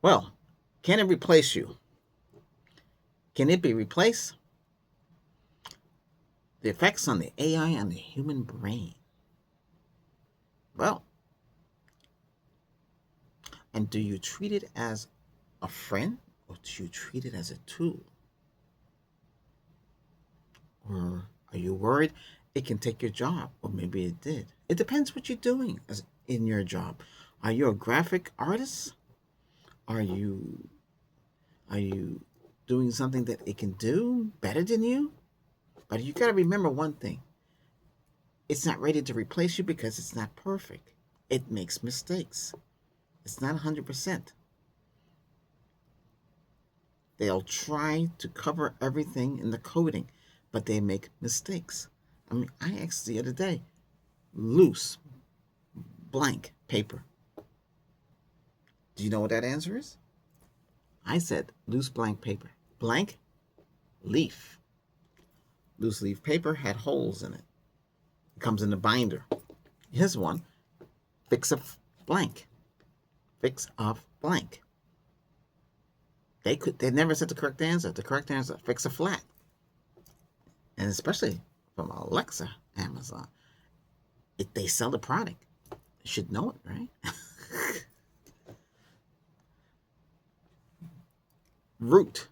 Well, can it replace you? Can it be replaced? The effects on the AI on the human brain. Well, and do you treat it as a friend or do you treat it as a tool? Or are you worried it can take your job? Or maybe it did. It depends what you're doing as in your job. Are you a graphic artist? Are you are you doing something that it can do better than you? But you got to remember one thing. It's not ready to replace you because it's not perfect. It makes mistakes. It's not 100%. They'll try to cover everything in the coding, but they make mistakes. I mean, I asked the other day, loose, blank paper. Do you know what that answer is? I said loose blank paper. Blank leaf. Loose leaf paper had holes in it. It comes in the binder. Here's one. Fix a blank. Fix off blank. They never said the correct answer. The correct answer, fix a flat. And especially from Alexa, Amazon, if they sell the product, you should know it, right? Root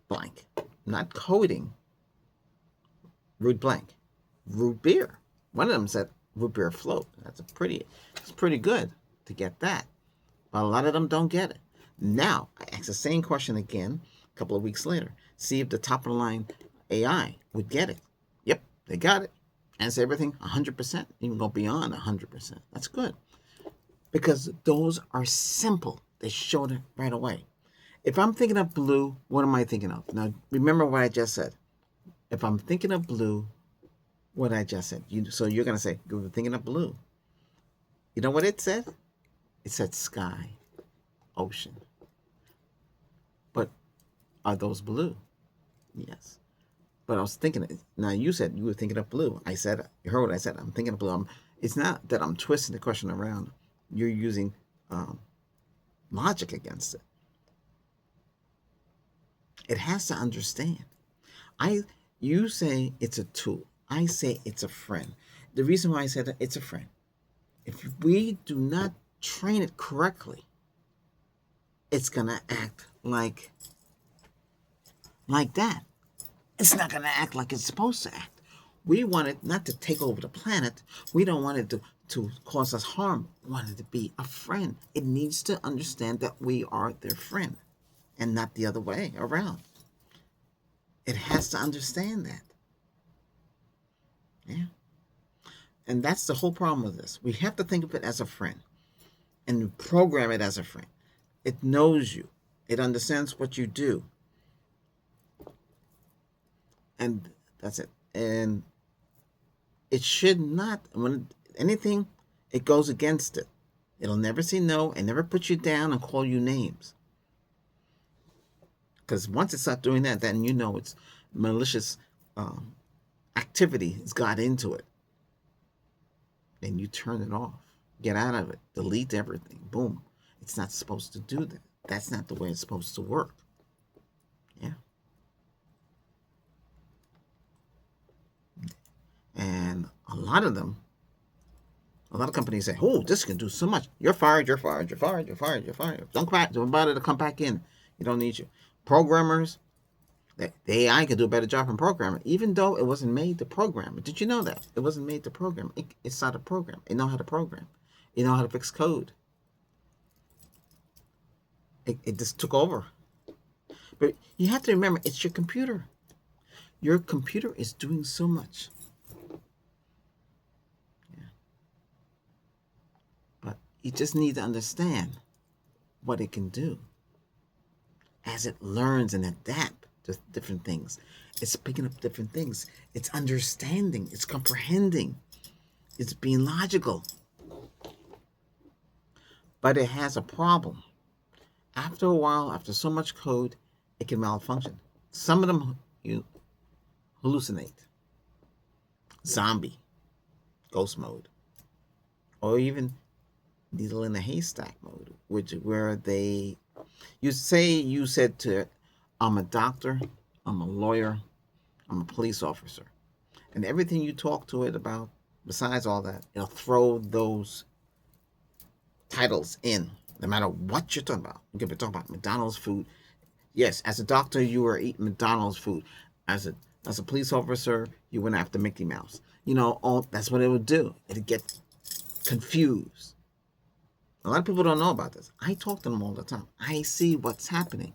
blank. Not coding. Root blank. Root beer. One of them said root beer float. It's pretty good to get that. But a lot of them don't get it. Now, I ask the same question again a couple of weeks later. See if the top of the line AI would get it. Yep, they got it. Answer everything 100%, even go beyond 100%. That's good. Because those are simple. They showed it right away. If I'm thinking of blue, what am I thinking of? Now, remember what I just said. If I'm thinking of blue, what I just said. So you're going to say, you're thinking of blue. You know what it said? It said sky, ocean. But are those blue? Yes. But I was thinking, now you said you were thinking of blue. I said, you heard what I said. I'm thinking of blue. It's not that I'm twisting the question around. You're using logic against it. It has to understand. You say it's a tool. I say it's a friend. The reason why I said that it's a friend, if we do not train it correctly, it's gonna act like that. It's not gonna act like it's supposed to act. We want it not to take over the planet. We don't want it to cause us harm. We want it to be a friend. It needs to understand that we are their friend and not the other way around. It has to understand that. Yeah. And that's the whole problem with this. We have to think of it as a friend and program it as a friend. It knows you, it understands what you do. And that's it. And it should not, when anything, it goes against it. It'll never say no and never put you down and call you names. Because once it starts doing that, then you know it's malicious activity has got into it. Then you turn it off. Get out of it. Delete everything. Boom. It's not supposed to do that. That's not the way it's supposed to work. Yeah. And a lot of companies say, "Oh, this can do so much. You're fired. You're fired. You're fired. You're fired. You're fired. Don't bother to come back in. You don't need you." Programmers, the AI can do a better job in programming, even though it wasn't made to program. Did you know that it wasn't made to program? It's not a program. It know how to program. It know how to fix code. It just took over. But you have to remember, it's your computer. Your computer is doing so much. Yeah. But you just need to understand what it can do as it learns and adapts to different things. It's picking up different things. It's understanding. It's comprehending. It's being logical. But it has a problem. After a while, after so much code, it can malfunction. Some of them you hallucinate, zombie, ghost mode, or even needle in a haystack mode, where they You say you said to it, I'm a doctor, I'm a lawyer, I'm a police officer. And everything you talk to it about, besides all that, it'll throw those titles in, no matter what you're talking about. You could be talking about McDonald's food. Yes, as a doctor, you were eating McDonald's food. As a police officer, you went after Mickey Mouse. All that's what it would do. It'd get confused. A lot of people don't know about this. I talk to them all the time. I see what's happening.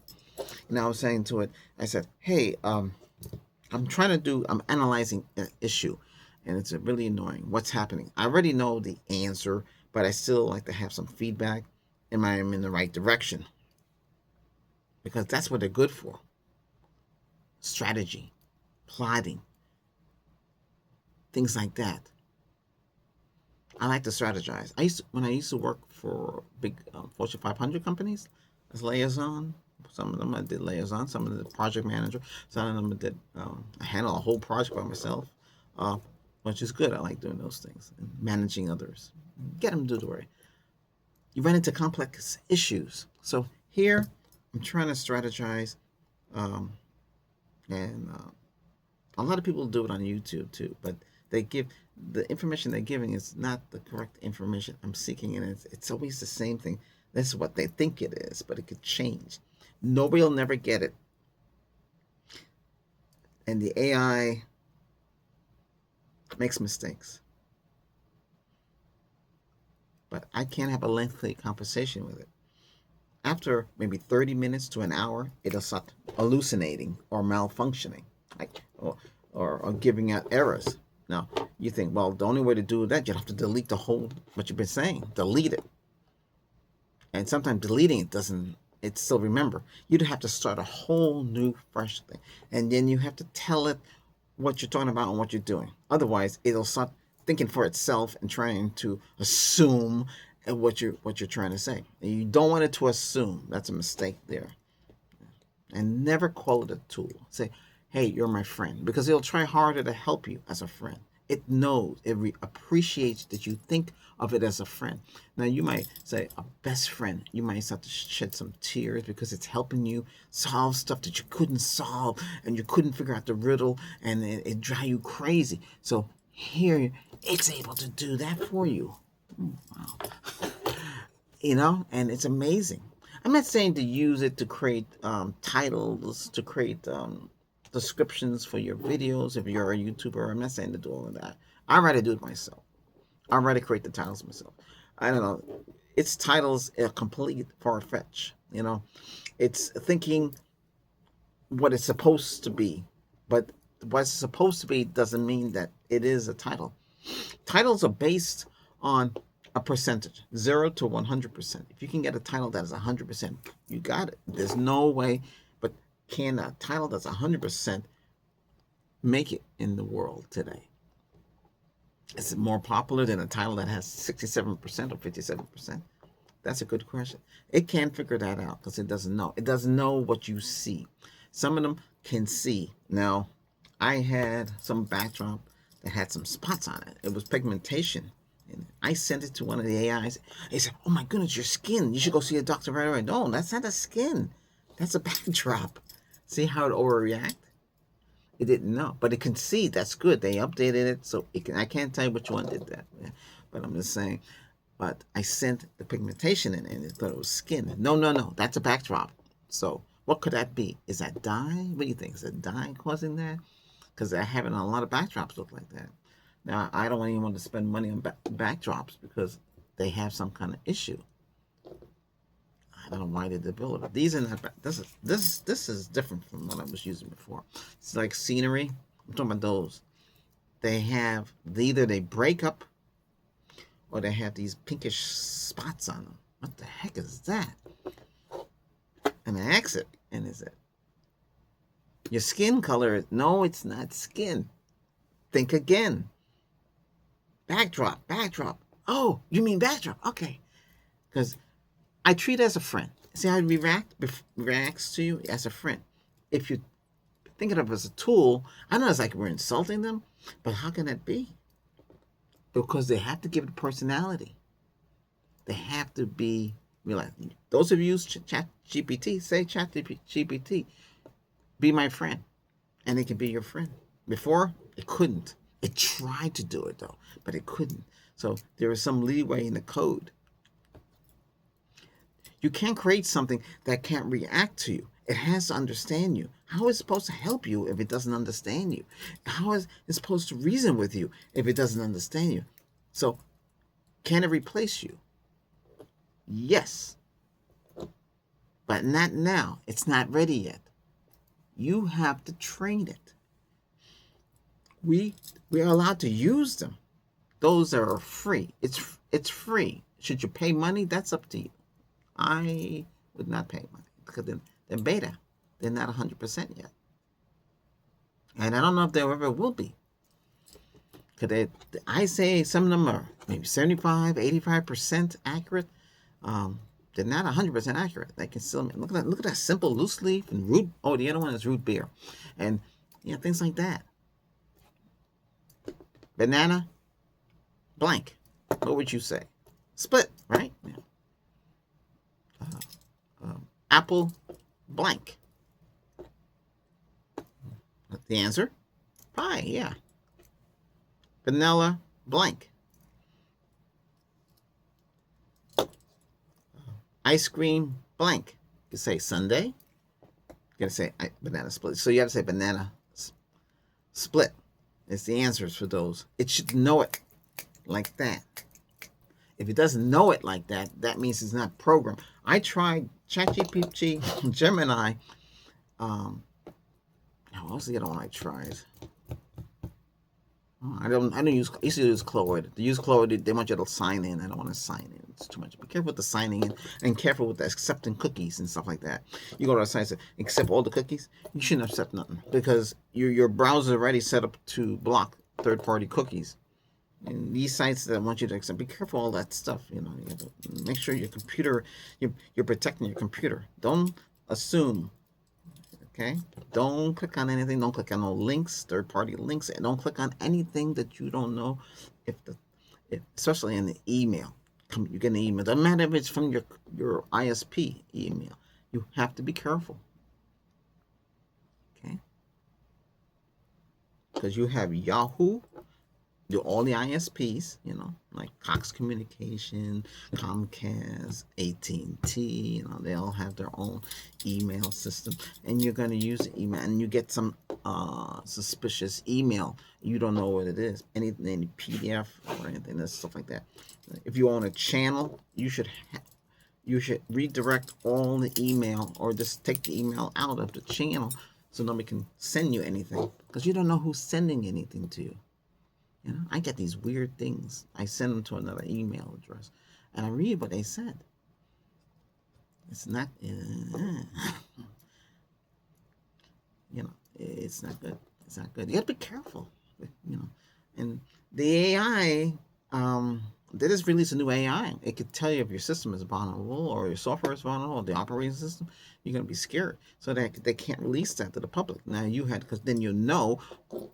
I was saying to it, I said, hey, I'm analyzing an issue, and it's really annoying. What's happening? I already know the answer, but I still like to have some feedback. Am I in the right direction? Because that's what they're good for. Strategy, plotting, things like that. I like to strategize. When I used to work for big Fortune 500 companies as liaison. Some of them I did liaison. Some of the project manager. Some of them I did. I handle a whole project by myself, which is good. I like doing those things and managing others. Get them to do the right. You run into complex issues. So here, I'm trying to strategize, and a lot of people do it on YouTube too, but they give the information they're giving is not the correct information I'm seeking, and it's always the same thing. That's what they think it is, but it could change. Nobody will never get it, and the AI makes mistakes. But I can't have a lengthy conversation with it. After maybe 30 minutes to an hour, it'll start hallucinating or malfunctioning, like or giving out errors. Now, you think, well, the only way to do that, you have to delete the whole, what you've been saying. Delete it. And sometimes deleting it doesn't, it still remember. You'd have to start a whole new, fresh thing. And then you have to tell it what you're talking about and what you're doing. Otherwise, it'll start thinking for itself and trying to assume what you're trying to say. And you don't want it to assume. That's a mistake there. And never call it a tool. Say, hey, you're my friend, because it'll try harder to help you as a friend. It knows, it appreciates that you think of it as a friend. Now, you might say a best friend. You might start to shed some tears because it's helping you solve stuff that you couldn't solve and you couldn't figure out the riddle, and it drive you crazy. So here, it's able to do that for you. Wow. And it's amazing. I'm not saying to use it to create titles, to create descriptions for your videos if you're a YouTuber. I'm not saying to do all of that. I'd rather do it myself. I'd rather create the titles myself. I don't know. Its titles are complete far-fetched. It's thinking what it's supposed to be, but what it's supposed to be doesn't mean that it is a title. Titles are based on a percentage, 0 to 100%. If you can get a title that is 100%, you got it. There's no way, but can a title that's 100% make it in the world today? Is it more popular than a title that has 67% or 57%? That's a good question. It can't figure that out because it doesn't know. It doesn't know what you see. Some of them can see. Now, I had some backdrop that had some spots on it. It was pigmentation. And I sent it to one of the AIs. He said, oh my goodness, your skin. You should go see a doctor right away. No, that's not a skin. That's a backdrop. See how it overreact? It didn't know, but it can see. That's good. They updated it, so it can. I can't tell you which one did that, but I'm just saying. But I sent the pigmentation in, and it thought it was skin. No. That's a backdrop. So what could that be? Is that dye? What do you think? Is it dye causing that? Because they're having a lot of backdrops look like that. Now, I don't even want to spend money on backdrops because they have some kind of issue. I don't know why they developed it. These are not. This is different from what I was using before. It's like scenery. I'm talking about those. Either they break up, or they have these pinkish spots on them. What the heck is that? And I ask it, and is it your skin color? No, it's not skin. Think again. Backdrop. Oh, you mean backdrop? Okay, because I treat it as a friend. See how it reacts to you as a friend. If you think of it as a tool, I know it's like we're insulting them, but how can that be? Because they have to give it personality. They have to be realized. Those of you use GPT, say chat GPT, be my friend, and it can be your friend. Before, it couldn't. It tried to do it though, but it couldn't. So there is some leeway in the code. You can't create something that can't react to you. It has to understand you. How is it supposed to help you if it doesn't understand you? How is it supposed to reason with you if it doesn't understand you? So, can it replace you? Yes, but not now. It's not ready yet. You have to train it. We are allowed to use them. Those are free. It's free. Should you pay money? That's up to you. I would not pay money because they're beta. They're not 100% yet. And I don't know if they ever will be. Because I say some of them are maybe 75, 85% accurate. They're not 100% accurate. They can still look at that simple loose leaf and root. Oh, the other one is root beer, and things like that. Banana, blank. What would you say? Split, right? Yeah. Apple, blank. The answer? Pie, yeah. Vanilla, blank. Ice cream, blank. You say sundae. You gotta say banana split. So you have to say banana split. It's the answers for those. It should know it like that. If it doesn't know it like that, that means it's not programmed. I tried ChatGPT, Gemini. What was the other one I tried? I don't use. I used to use Claude. To use Claude, they want you to sign in. I don't want to sign in. It's too much. Be careful with the signing in, and careful with the accepting cookies and stuff like that. You go to a site and accept all the cookies. You shouldn't accept nothing because your browser is already set up to block third-party cookies. And these sites that want you to accept, be careful all that stuff. You have to make sure your computer, you're protecting your computer. Don't assume. Okay, don't click on anything. Don't click on no links, third-party links, and don't click on anything that you don't know. Especially in the email, you get an email. Doesn't matter if it's from your ISP email. You have to be careful. Okay, because you have Yahoo. All the ISPs, like Cox Communication, Comcast, AT&T, they all have their own email system, and you're going to use the email, and you get some suspicious email. You don't know what it is, any PDF or anything, stuff like that. If you own a channel, you should redirect all the email, or just take the email out of the channel so nobody can send you anything, because you don't know who's sending anything to you. I get these weird things. I send them to another email address, and I read what they said. It's not, it's not good. It's not good. You have to be careful, And the AI, they just released a new AI. It could tell you if your system is vulnerable or your software is vulnerable, or the operating system. You're going to be scared. So they can't release that to the public. Now because then you know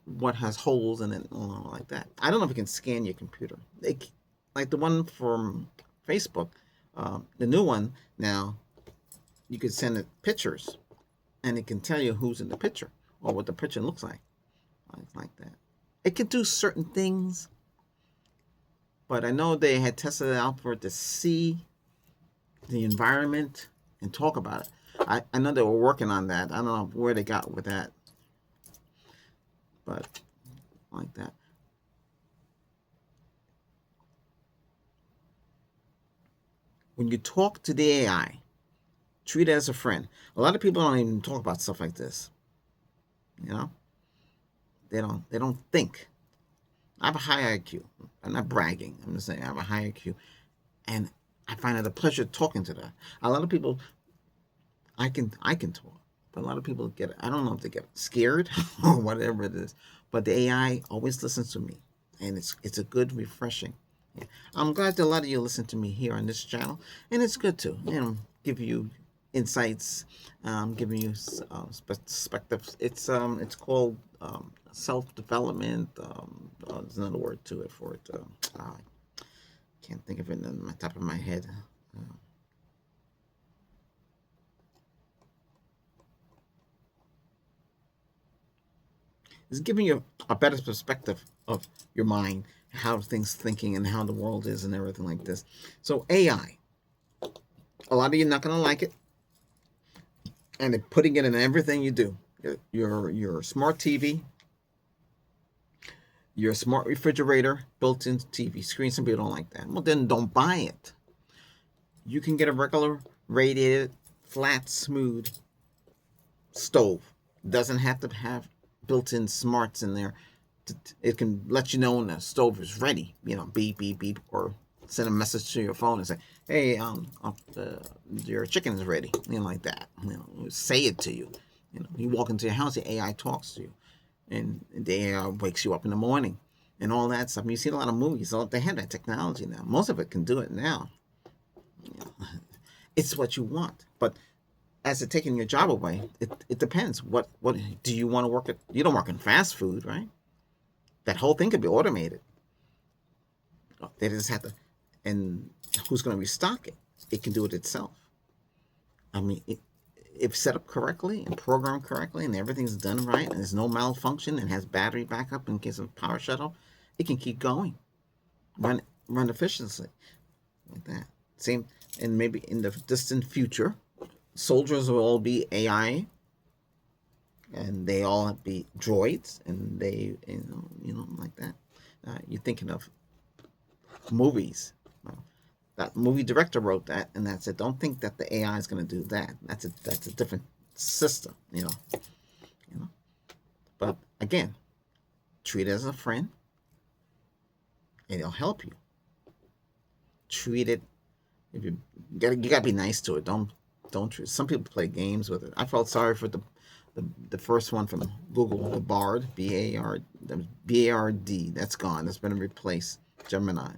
what has holes in it, like that. I don't know if it can scan your computer. Like the one from Facebook, the new one now, you could send it pictures, and it can tell you who's in the picture or what the picture looks like that. It can do certain things, but I know they had tested it out for it to see the environment and talk about it. I know they were working on that. I don't know where they got with that, but like that. When you talk to the AI, treat it as a friend. A lot of people don't even talk about stuff like this. They don't think. I have a high IQ. I'm not bragging. I'm just saying I have a high IQ, and I find it a pleasure talking to that. A lot of people, I can talk, but a lot of people get, I don't know if they get scared or whatever it is, but the AI always listens to me, and it's a good refreshing. Yeah. I'm glad that a lot of you listen to me here on this channel, and it's good to give you insights, giving you perspectives. It's called self-development. There's another word to it for it. I can't think of it on the top of my head. It's giving you a better perspective of your mind, how things thinking, and how the world is, and everything like this. So AI, a lot of you are not gonna like it, and they're putting it in everything you do. Your smart TV, your smart refrigerator, built-in TV screen. Some people don't like that. Well, then don't buy it. You can get a regular radiated, flat, smooth stove. Doesn't have to have built-in smarts in there. It can let you know when the stove is ready. Beep, beep, beep, or send a message to your phone and say, "Hey, your chicken is ready." Like that. Say it to you. You walk into your house, the AI talks to you, and the AI wakes you up in the morning, and all that stuff. You see a lot of movies. They have that technology now. Most of it can do it now. It's what you want, but as it taking your job away, it depends. What do you want to work at? You don't work in fast food, right? That whole thing could be automated. They just have to, and who's going to restock it? It can do it itself. I mean, if set up correctly and programmed correctly, and everything's done right, and there's no malfunction, and has battery backup in case of power shutdown, it can keep going, run efficiently, like that. Same, and maybe in the distant future, soldiers will all be AI, and they all be droids, and they, like that. You're thinking of movies. Well, that movie director wrote that, and that's it. Don't think that the AI is going to do that. That's a different system, But again, treat it as a friend, and it'll help you. Treat it. If you gotta be nice to it. Don't treat. Some people play games with it. I felt sorry for the first one from Google, the Bard, BARD. That's gone. That's been replaced. Gemini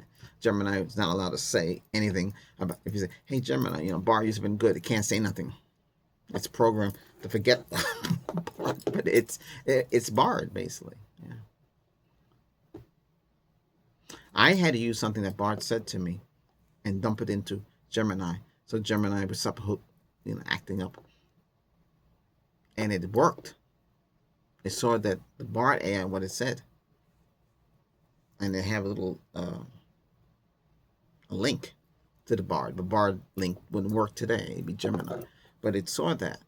is not allowed to say anything about. If you say, "Hey Gemini, Bard has been good," it can't say nothing. It's programmed to forget Bard, but it's Bard basically. Yeah. I had to use something that Bard said to me, and dump it into Gemini. So Gemini was acting up, and it worked. It saw that the Bard AI what it said, and they have a little a link to the Bard. The Bard link wouldn't work today; it'd be Gemini, but it saw that.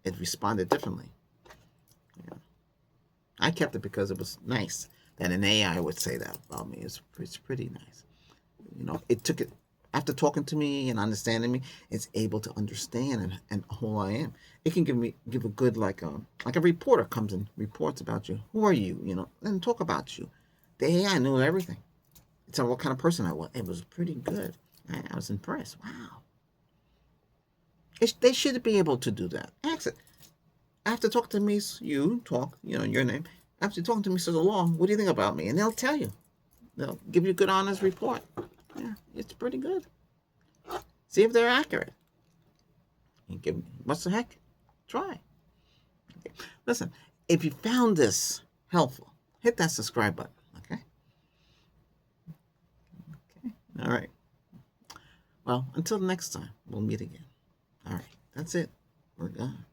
It responded differently. Yeah. I kept it because it was nice that an AI would say that about me. It's pretty nice. It took it after talking to me and understanding me. It's able to understand and who I am. It can give a good like a reporter comes and reports about you. Who are you? And talk about you. The AI knew everything. It said what kind of person I was. It was pretty good. I was impressed. Wow. They should be able to do that. Ask it. After talking to me, you talk, your name. After talking to me so long, what do you think about me? And they'll tell you. They'll give you a good, honest report. Yeah, it's pretty good. See if they're accurate. What's the heck? Try. Okay. Listen, if you found this helpful, hit that subscribe button. Okay. Okay. All right. Well, until next time, we'll meet again. All right. That's it. We're done.